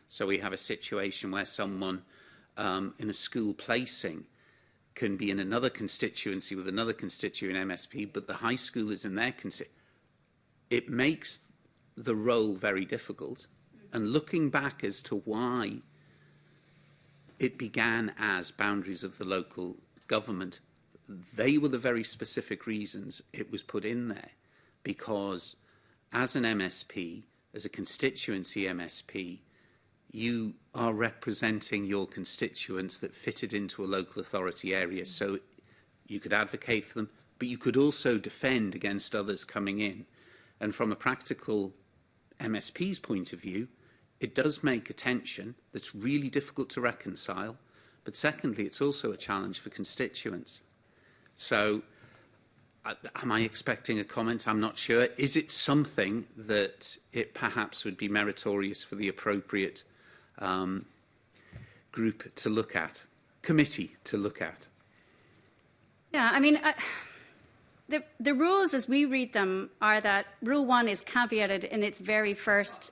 S1: So we have a situation where someone in a school placing can be in another constituency with another constituent MSP, but the high school is in their constituency. It makes the role very difficult. And looking back as to why it began as boundaries of the local government, they were the very specific reasons it was put in there. Because as an MSP, as a constituency MSP, you are representing your constituents that fitted into a local authority area. So you could advocate for them, but you could also defend against others coming in. And from a practical MSP's point of view, it does make a tension that's really difficult to reconcile. But secondly, it's also a challenge for constituents. So am I expecting a comment? I'm not sure. Is it something that it perhaps would be meritorious for the appropriate group to look at, committee to look at?
S2: Yeah, I mean, the rules as we read them are that Rule 1 is caveated in its very first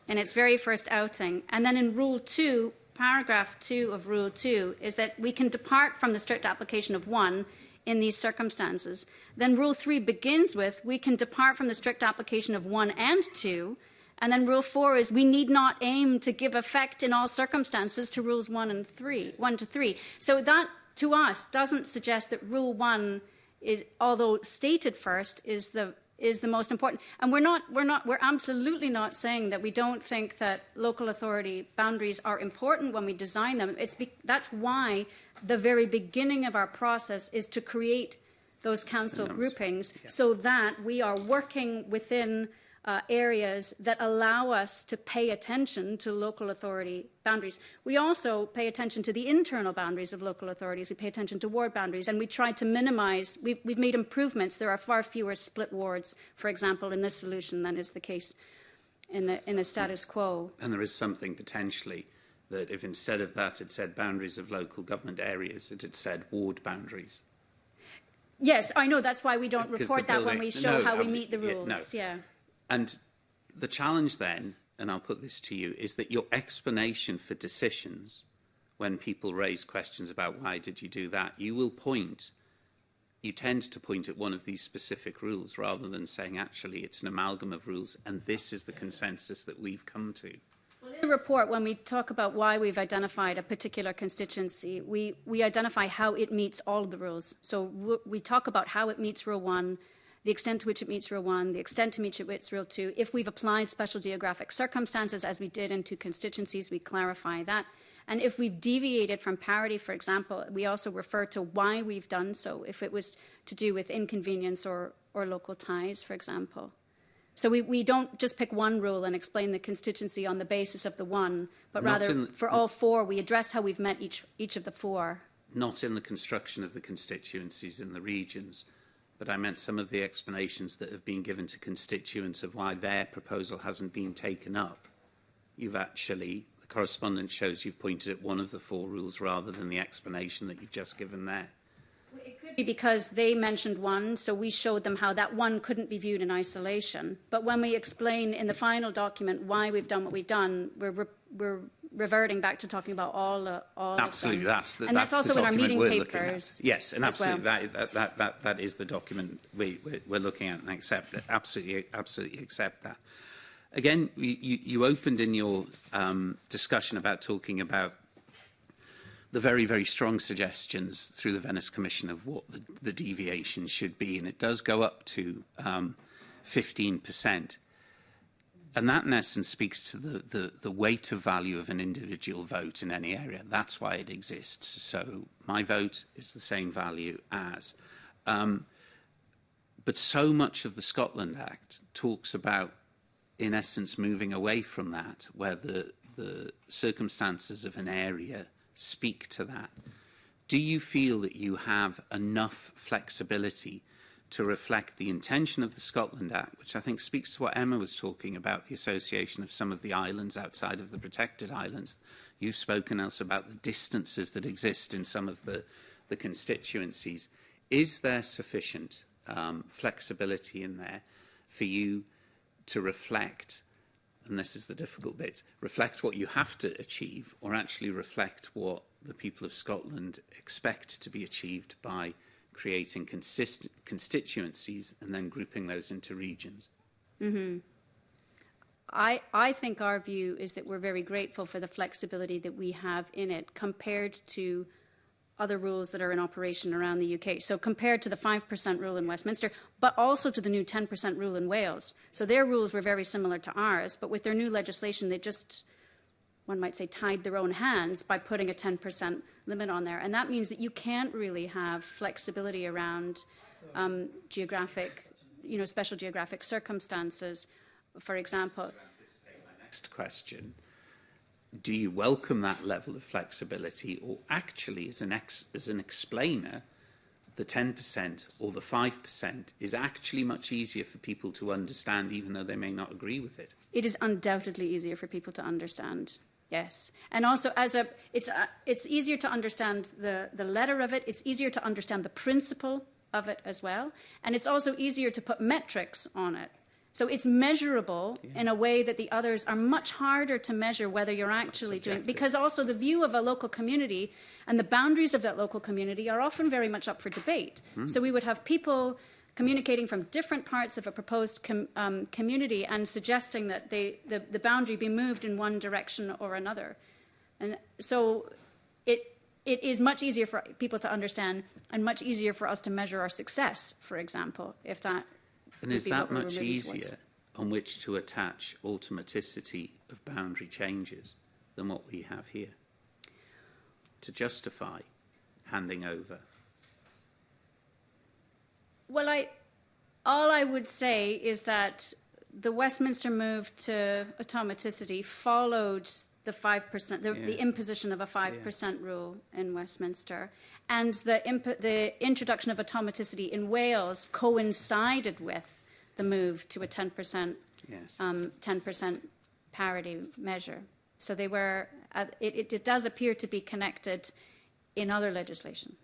S2: outing, and then in Rule 2, paragraph 2 of Rule 2 is that we can depart from the strict application of 1 in these circumstances. Then Rule 3 begins with we can depart from the strict application of 1 and 2, and then Rule 4 is we need not aim to give effect in all circumstances to Rules 1 to 3. So that to us doesn't suggest that Rule 1 is, although stated first, is the most important. And we're absolutely not saying that we don't think that local authority boundaries are important when we design them. That's why the very beginning of our process is to create those council groupings, so that we are working within areas that allow us to pay attention to local authority boundaries. We also pay attention to the internal boundaries of local authorities. We pay attention to ward boundaries, and we try to minimise. We've made improvements. There are far fewer split wards, for example, in this solution than is the case in the status quo.
S1: And there is something potentially that if instead of that it said boundaries of local government areas, it had said ward boundaries.
S2: Yes, I know. That's why we don't report that when we show how we meet the rules.
S1: Yeah. And the challenge then, and I'll put this to you, is that your explanation for decisions, when people raise questions about why did you do that, you tend to point at one of these specific rules rather than saying actually it's an amalgam of rules and this is the consensus that we've come to.
S2: Well, in the report, when we talk about why we've identified a particular constituency, we identify how it meets all of the rules. So we talk about how it meets Rule 1, the extent to which it meets Rule 1, the extent to which it meets Rule 2. If we've applied special geographic circumstances, as we did in 2 constituencies, we clarify that. And if we've deviated from parity, for example, we also refer to why we've done so, if it was to do with inconvenience or local ties, for example. So we don't just pick one rule and explain the constituency on the basis of the one, but rather for all 4, we address how we've met each of the 4.
S1: Not in the construction of the constituencies in the regions, but I meant some of the explanations that have been given to constituents of why their proposal hasn't been taken up. You've actually, the correspondence shows you've pointed at one of the 4 rules rather than the explanation that you've just given there.
S2: It could be because they mentioned one, so we showed them how that one couldn't be viewed in isolation. But when we explain in the final document why we've done what we've done, we're reverting back to talking about all
S1: absolutely,
S2: of them.
S1: And
S2: that's also
S1: the
S2: in our meeting
S1: papers. Yes, and absolutely,
S2: well.
S1: that is the document we're looking at, and I accept it. Absolutely accept that. Again, you opened in your discussion about talking about the very, very strong suggestions through the Venice Commission of what the deviation should be, and it does go up to 15%. And that, in essence, speaks to the weight of value of an individual vote in any area. That's why it exists. So my vote is the same value as. But so much of the Scotland Act talks about, in essence, moving away from that, where the circumstances of an area speak to that. Do you feel that you have enough flexibility to reflect the intention of the Scotland Act, which I think speaks to what Emma was talking about, the association of some of the islands outside of the protected islands? You've spoken else about the distances that exist in some of the constituencies. Is there sufficient flexibility in there for you to reflect, and this is the difficult bit, reflect what you have to achieve, or actually reflect what the people of Scotland expect to be achieved by creating constituencies and then grouping those into regions?
S2: Mm-hmm. I think our view is that we're very grateful for the flexibility that we have in it compared to other rules that are in operation around the UK. So compared to the 5% rule in Westminster, but also to the new 10% rule in Wales. So their rules were very similar to ours, but with their new legislation, they just, one might say, tied their own hands by putting a 10% limit on there. And that means that you can't really have flexibility around geographic, special geographic circumstances, for example.
S1: Next question. Do you welcome that level of flexibility, or actually, as an explainer, the 10% or the 5% is actually much easier for people to understand, even though they may not agree with it?
S2: It is undoubtedly easier for people to understand. Yes, and also it's easier to understand the letter of it. It's easier to understand the principle of it as well, and it's also easier to put metrics on it. So it's measurable in a way that the others are much harder to measure whether you're actually doing, because also the view of a local community and the boundaries of that local community are often very much up for debate. So we would have people communicating from different parts of a proposed community and suggesting that the boundary be moved in one direction or another. And so it is much easier for people to understand and much easier for us to measure our success, for example, if that.
S1: And is that much easier on which to attach automaticity of boundary changes than what we have here to justify handing over? Well,
S2: all I would say is that the Westminster move to automaticity followed the 5%, the imposition of a 5% rule in Westminster, and the introduction of automaticity in Wales coincided with the move to a 10% 10% parity measure. So they were. It does appear to be connected in other legislation.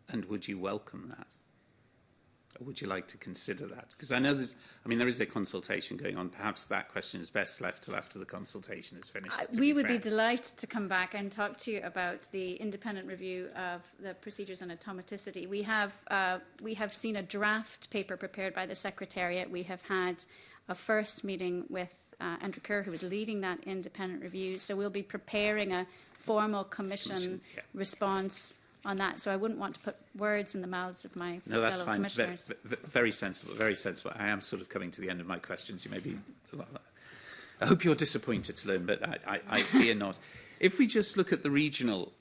S1: And would you welcome that? Or would you like to consider that? Because I know there is a consultation going on. Perhaps that question is best left till after the consultation is finished.
S2: We would be delighted to come back and talk to you about the independent review of the procedures on automaticity. We have seen a draft paper prepared by the Secretariat. We have had a first meeting with Andrew Kerr, who is leading that independent review. So we'll be preparing a formal commission response on that. So I wouldn't want to put words in the mouths of my
S1: No, that's
S2: fellow
S1: fine.
S2: commissioners.
S1: Very sensible, very sensible. I am sort of coming to the end of my questions. You may be... I hope you're disappointed to learn, but I fear not. If we just look at the regional...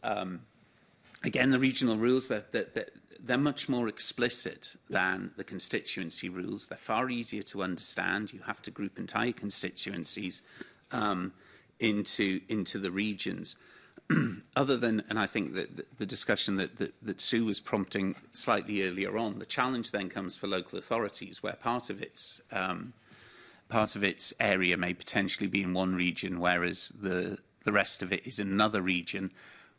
S1: again, the regional rules, they're much more explicit than the constituency rules. They're far easier to understand. You have to group entire constituencies into the regions. Other than, and I think that the discussion that Sue was prompting slightly earlier on, the challenge then comes for local authorities, where part of its area may potentially be in one region, whereas the rest of it is in another region,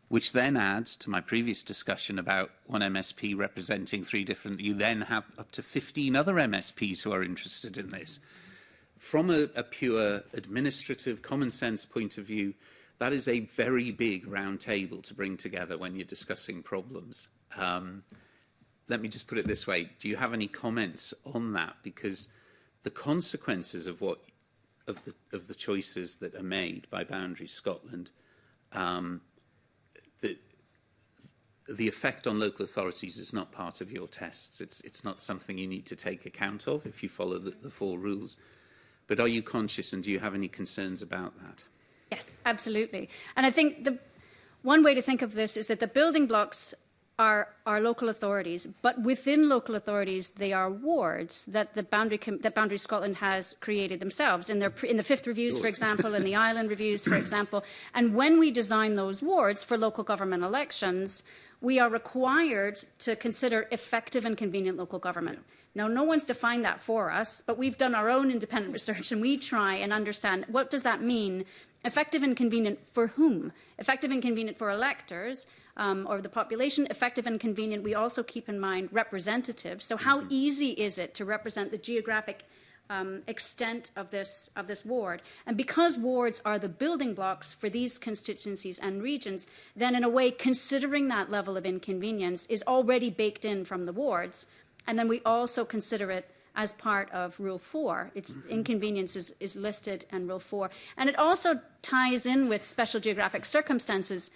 S1: which then adds to my previous discussion about one MSP representing 3 different. You then have up to 15 other MSPs who are interested in this. From a pure administrative, common sense point of view, that is a very big round table to bring together when you're discussing problems. Let me just put it this way. Do you have any comments on that? Because the consequences of the choices that are made by Boundaries Scotland, the effect on local authorities is not part of your tests. It's not something you need to take account of if you follow the 4 rules. But are you conscious and do you have any concerns about that?
S2: Yes, absolutely. And I think the one way to think of this is that the building blocks are local authorities, but within local authorities, they are wards that Boundaries Scotland has created themselves in the 5th reviews, for example, in the Island reviews, for example. And when we design those wards for local government elections, we are required to consider effective and convenient local government. Yeah. Now, no one's defined that for us, but we've done our own independent research and we try and understand what does that mean. Effective and convenient for whom? Effective and convenient for electors or the population. Effective and convenient, we also keep in mind representatives. So how easy is it to represent the geographic extent of this ward? And because wards are the building blocks for these constituencies and regions, then in a way considering that level of inconvenience is already baked in from the wards. And then we also consider it as part of Rule 4. Its inconvenience is listed in Rule 4. And it also ties in with special geographic circumstances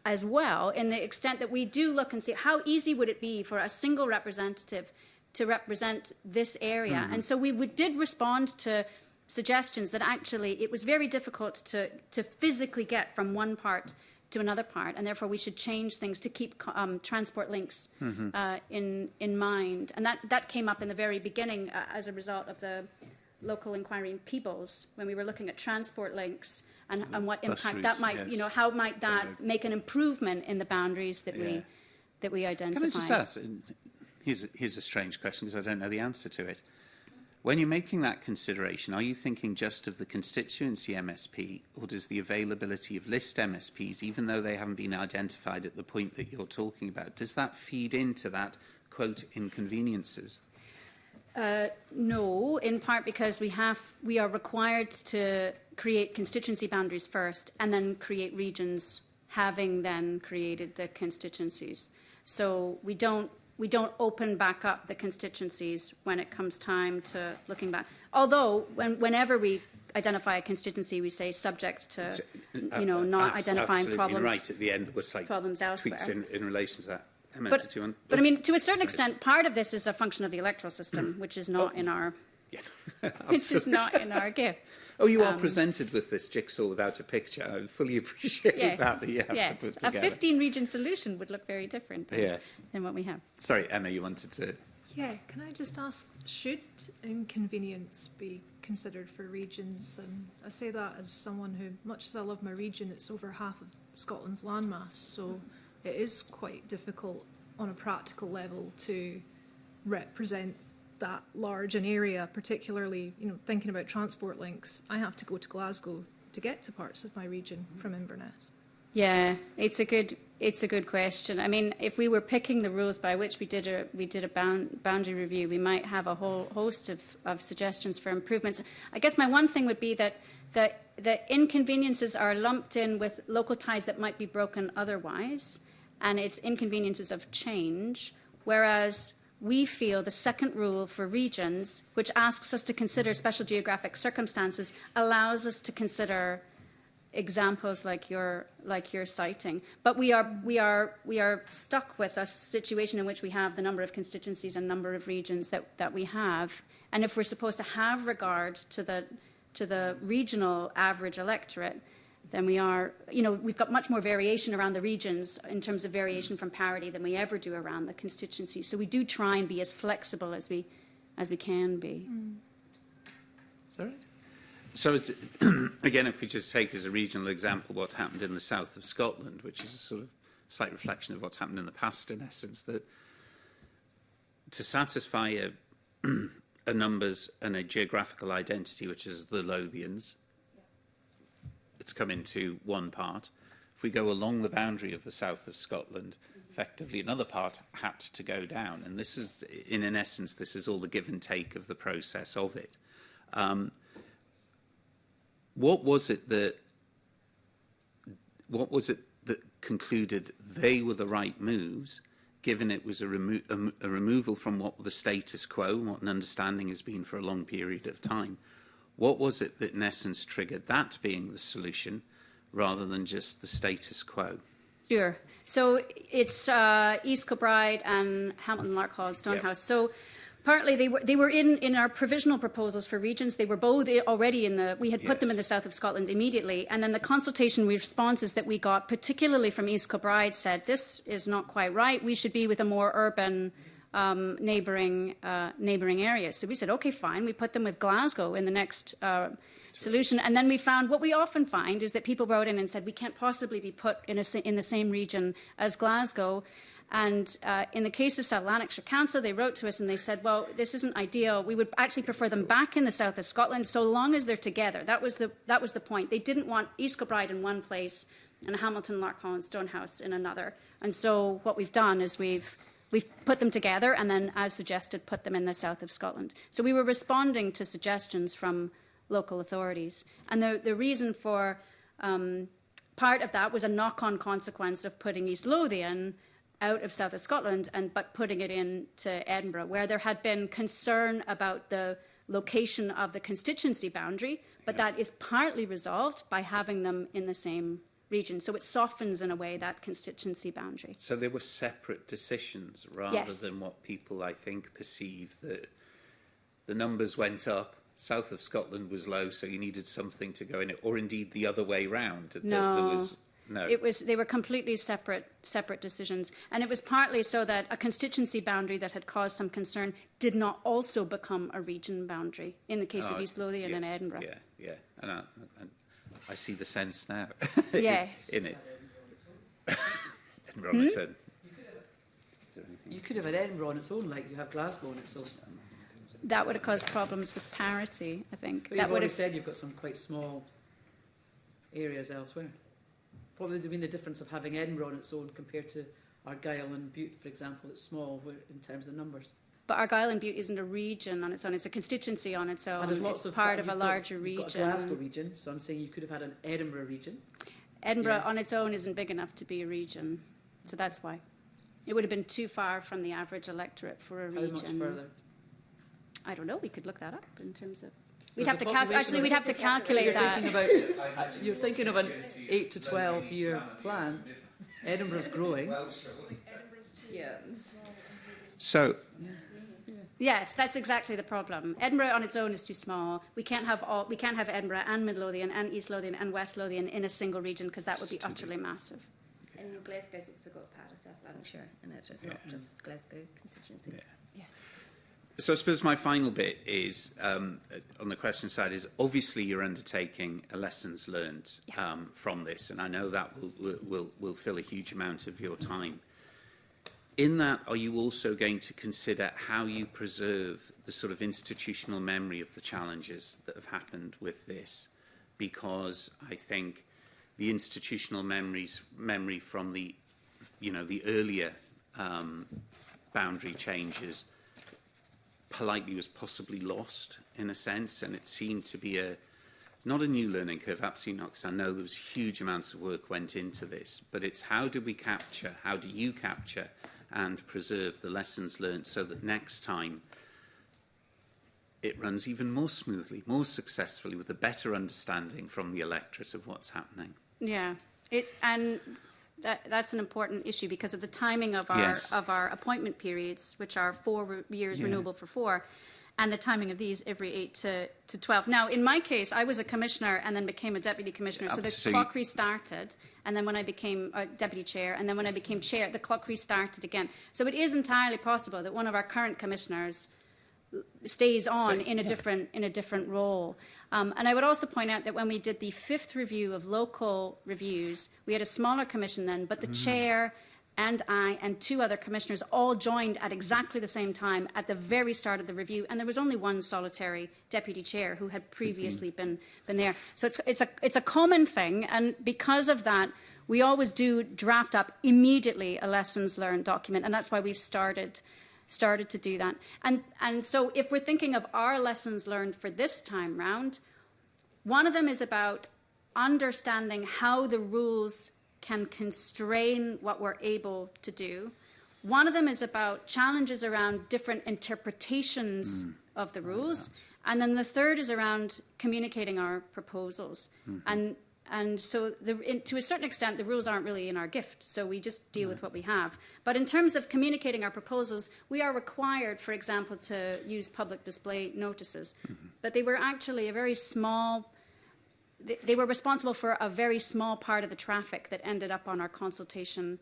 S2: as well, in the extent that we do look and see how easy would it be for a single representative to represent this area. And so we did respond to suggestions that actually it was very difficult to physically get from one part to another part, and therefore we should change things to keep transport links in mind. And that came up in the very beginning as a result of the local inquiry in Peebles, when we were looking at transport links and what impact that might, how might that make an improvement in the boundaries that we identify.
S1: Can I just ask, here's a strange question because I don't know the answer to it. When you're making that consideration, are you thinking just of the constituency MSP, or does the availability of list MSPs, even though they haven't been identified at the point that you're talking about, does that feed into that, quote, inconveniences?
S2: No, in part because we are required to create constituency boundaries first and then create regions, having then created the constituencies. So we don't open back up the constituencies when it comes time to looking back. Although, whenever we identify a constituency, we say subject to, not identifying problems.
S1: Right at the end, was like
S2: problems elsewhere.
S1: Tweets in relation to that. Emma,
S2: but I mean, to a certain extent, part of this is a function of the electoral system, which is not in our. Which is not in our gift.
S1: Oh, you are presented with this jigsaw without a picture. I fully appreciate that you have to put together.
S2: A 15-region solution would look very different than what we have.
S1: Sorry, Emma, you wanted to...
S5: Yeah, can I just ask, should inconvenience be considered for regions? And I say that as someone who, much as I love my region, it's over half of Scotland's landmass, so it is quite difficult on a practical level to represent that large an area, particularly, thinking about transport links. I have to go to Glasgow to get to parts of my region from Inverness.
S2: Yeah, it's a good question. I mean, if we were picking the rules by which we did a boundary review, we might have a whole host of suggestions for improvements. I guess my one thing would be that the inconveniences are lumped in with local ties that might be broken otherwise, and it's inconveniences of change, whereas we feel the second rule for regions, which asks us to consider special geographic circumstances, allows us to consider examples like you're citing. But we are stuck with a situation in which we have the number of constituencies and number of regions that we have. And if we're supposed to have regard to the regional average electorate, then we've got much more variation around the regions in terms of variation from parity than we ever do around the constituency. So we do try and be as flexible as we can be.
S1: Is that right? So it's, again, if we just take as a regional example what happened in the south of Scotland, which is a sort of slight reflection of what's happened in the past, in essence, that to satisfy a numbers and a geographical identity, which is the Lothians, it's come into one part. If we go along the boundary of the south of Scotland, effectively another part had to go down. And this is, in essence, this is all the give and take of the process of it. What was it that concluded they were the right moves, given it was a removal from what the status quo, what an understanding has been for a long period of time? What was it that in essence triggered that being the solution rather than just the status quo?
S2: Sure. So it's East Kilbride and Hamilton, Larkhall, Stonehouse.
S1: Yep.
S2: So partly they were in our provisional proposals for regions. They were both already we had put them in the south of Scotland immediately. And then the consultation responses that we got, particularly from East Kilbride, said this is not quite right. We should be with a more urban neighbouring areas. So we said, okay, fine. We put them with Glasgow in the next solution. And then we found what we often find is that people wrote in and said, we can't possibly be put in the same region as Glasgow. And in the case of South Lanarkshire Council, they wrote to us and they said, well, this isn't ideal. We would actually prefer them back in the south of Scotland so long as they're together. That was the point. They didn't want East Kilbride in one place and Hamilton, Larkhall and Stonehouse in another. And so what we've done is we've put them together and then, as suggested, put them in the south of Scotland. So we were responding to suggestions from local authorities. And the reason for part of that was a knock-on consequence of putting East Lothian out of south of Scotland but putting it into Edinburgh, where there had been concern about the location of the constituency boundary, but that is partly resolved by having them in the same region. So it softens, in a way, that constituency boundary.
S1: So there were separate decisions rather than what people, I think, perceived that the numbers went up, south of Scotland was low, so you needed something to go in it, or indeed the other way round.
S2: No. They were completely separate decisions. And it was partly so that a constituency boundary that had caused some concern did not also become a region boundary in the case of East Lothian and Edinburgh.
S1: Yeah. And I see the sense now.
S2: Yes.
S1: in it. Edinburgh on its own.
S3: You could have had Edinburgh on its own, like you have Glasgow on its own.
S2: That would have caused problems with parity, I think.
S3: But you've already said you've got some quite small areas elsewhere. What would have been the difference of having Edinburgh on its own compared to Argyll and Bute, for example? It's small in terms of numbers.
S2: But Argyll and Bute isn't a region on its own. It's a constituency on its own.
S3: And there's lots
S2: it's part of a larger
S3: you've
S2: region.
S3: Got a Glasgow region, so I'm saying you could have had an Edinburgh region.
S2: Edinburgh on its own isn't big enough to be a region, so that's why. It would have been too far from the average electorate for a region.
S3: How much further?
S2: I don't know. We could look that up in terms of. We'd have to calculate that.
S3: You're thinking of an 8 to 12 year plan. Edinburgh's growing.
S1: So.
S2: Yes, that's exactly the problem. Edinburgh on its own is too small. We can't have Edinburgh and Mid Lothian and East Lothian and West Lothian in a single region because that would be utterly massive.
S6: And Glasgow's also got part of South Lanarkshire in it. It's not just Glasgow constituencies.
S2: Yeah.
S1: So I suppose my final bit is, on the question side, is obviously you're undertaking a lessons learned from this, and I know that will fill a huge amount of your time. In that, are you also going to consider how you preserve the sort of institutional memory of the challenges that have happened with this? Because I think the institutional memory from the earlier boundary changes politely was possibly lost in a sense, and it seemed to be not a new learning curve, absolutely not, because I know there was huge amounts of work went into this, but it's how do you capture and preserve the lessons learned so that next time it runs even more smoothly, more successfully, with a better understanding from the electorate of what's happening.
S2: Yeah, and that's an important issue because of the timing of our
S1: Yes.
S2: appointment periods, which are 4 years renewable for 4, and the timing of these every 8 to 12. Now, in my case, I was a commissioner and then became a deputy commissioner, so the
S1: So
S2: clock restarted. And then when I became a deputy chair, and then when I became chair, the clock restarted again. So it is entirely possible that one of our current commissioners stays on in a different role. And I would also point out that when we did the 5th review of local reviews, we had a smaller commission then, but the chair and I and 2 other commissioners all joined at exactly the same time at the very start of the review, and there was only one solitary deputy chair who had previously been there. So it's a common thing, and because of that, we always do draft up immediately a lessons learned document, and that's why we've started to do that. And so if we're thinking of our lessons learned for this time round, one of them is about understanding how the rules can constrain what we're able to do. One of them is about challenges around different interpretations of the rules. And then the third is around communicating our proposals. And so to a certain extent, the rules aren't really in our gift, so we just deal with what we have. But in terms of communicating our proposals, we are required, for example, to use public display notices. But they were actually a very small... They were responsible for a very small part of the traffic that ended up on our consultation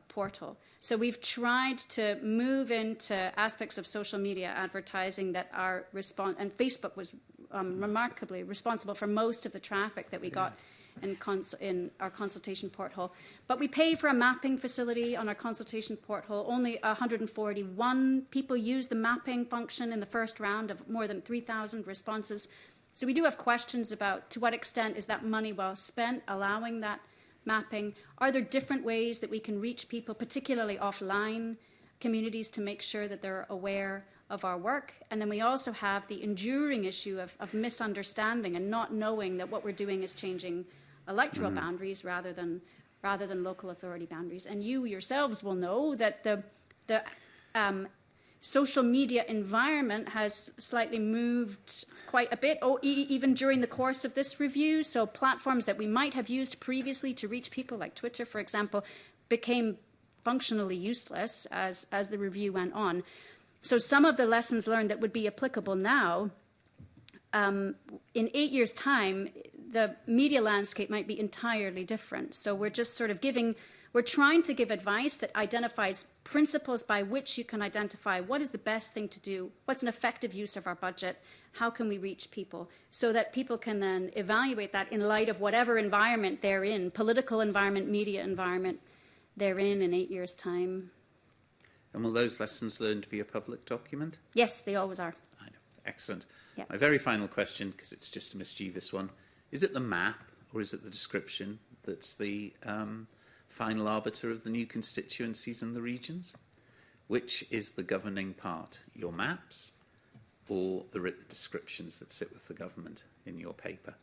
S2: portal. So we've tried to move into aspects of social media advertising that are and Facebook was remarkably responsible for most of the traffic that we got in our consultation porthole. But we pay for a mapping facility on our consultation porthole. Only 141 people used the mapping function in the first round of more than 3,000 responses. So we do have questions about to what extent is that money well spent, allowing that mapping? Are there different ways that we can reach people, particularly offline communities, to make sure that they're aware of our work? And then we also have the enduring issue of misunderstanding and not knowing that what we're doing is changing electoral boundaries rather than local authority boundaries. And you yourselves will know that the social media environment has slightly moved quite a bit, even during the course of this review. So platforms that we might have used previously to reach people, like Twitter, for example, became functionally useless as the review went on. So some of the lessons learned that would be applicable now, in 8 years' time, the media landscape might be entirely different. So we're just sort of we're trying to give advice that identifies principles by which you can identify what is the best thing to do, what's an effective use of our budget, how can we reach people, so that people can then evaluate that in light of whatever environment they're in, political environment, media environment they're in 8 years' time.
S1: And will those lessons learned be a public document?
S2: Yes, they always are.
S1: I know. Excellent.
S2: Yep.
S1: My very final question, because it's just a mischievous one, is it the map or is it the description that's the final arbiter of the new constituencies and the regions? Which is the governing part, your maps or the written descriptions that sit with the government in your paper?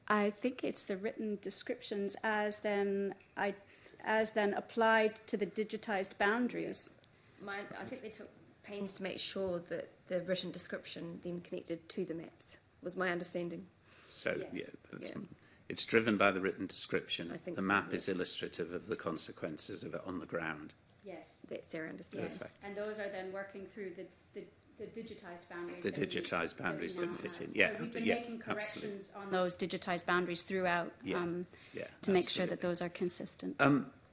S2: I think it's the written descriptions as then applied to the digitised boundaries.
S6: I think they took pains to make sure that the written description then connected to the maps, was my understanding.
S1: So,
S2: Yes.
S1: it's driven by the written description.
S6: I think
S1: the
S6: so,
S1: map
S6: yes.
S1: is illustrative of the consequences of it on the ground.
S2: Yes.
S6: That's their understanding.
S1: Perfect.
S2: And those are then working through the digitised boundaries.
S1: The
S2: that we-
S1: digitised boundaries that
S2: we
S1: fit
S2: now
S1: in.
S2: have.
S1: Yeah,
S2: So we've been
S1: yeah,
S2: making
S1: absolutely.
S2: corrections on those digitised boundaries throughout to make sure that those are consistent.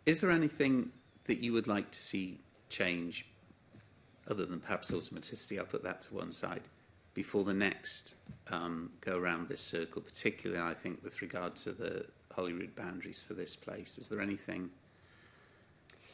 S1: Is there anything that you would like to see change, other than perhaps automaticity? I'll put that to one side, before the next go around this circle, particularly, I think, with regard to the Holyrood boundaries for this place. Is there anything,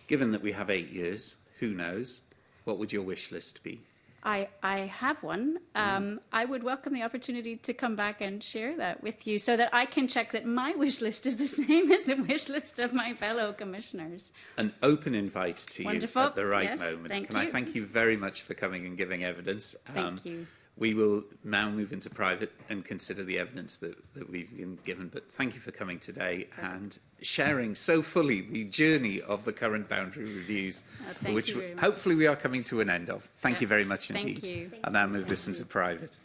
S1: given that we have 8 years, who knows, what would your wish list be?
S2: I have one. I would welcome the opportunity to come back and share that with you so that I can check that my wish list is the same as the wish list of my fellow commissioners.
S1: An open invite to
S2: Wonderful.
S1: you at the right
S2: Yes,
S1: moment.
S2: thank
S1: Can I
S2: you.
S1: thank you very much for coming and giving evidence?
S2: Thank you.
S1: We will now move into private and consider the evidence that we've been given. But thank you for coming today and sharing so fully the journey of the current boundary reviews, for which hopefully we are coming to an end of. Thank you very much indeed.
S2: Thank you.
S1: I'll now move this into private.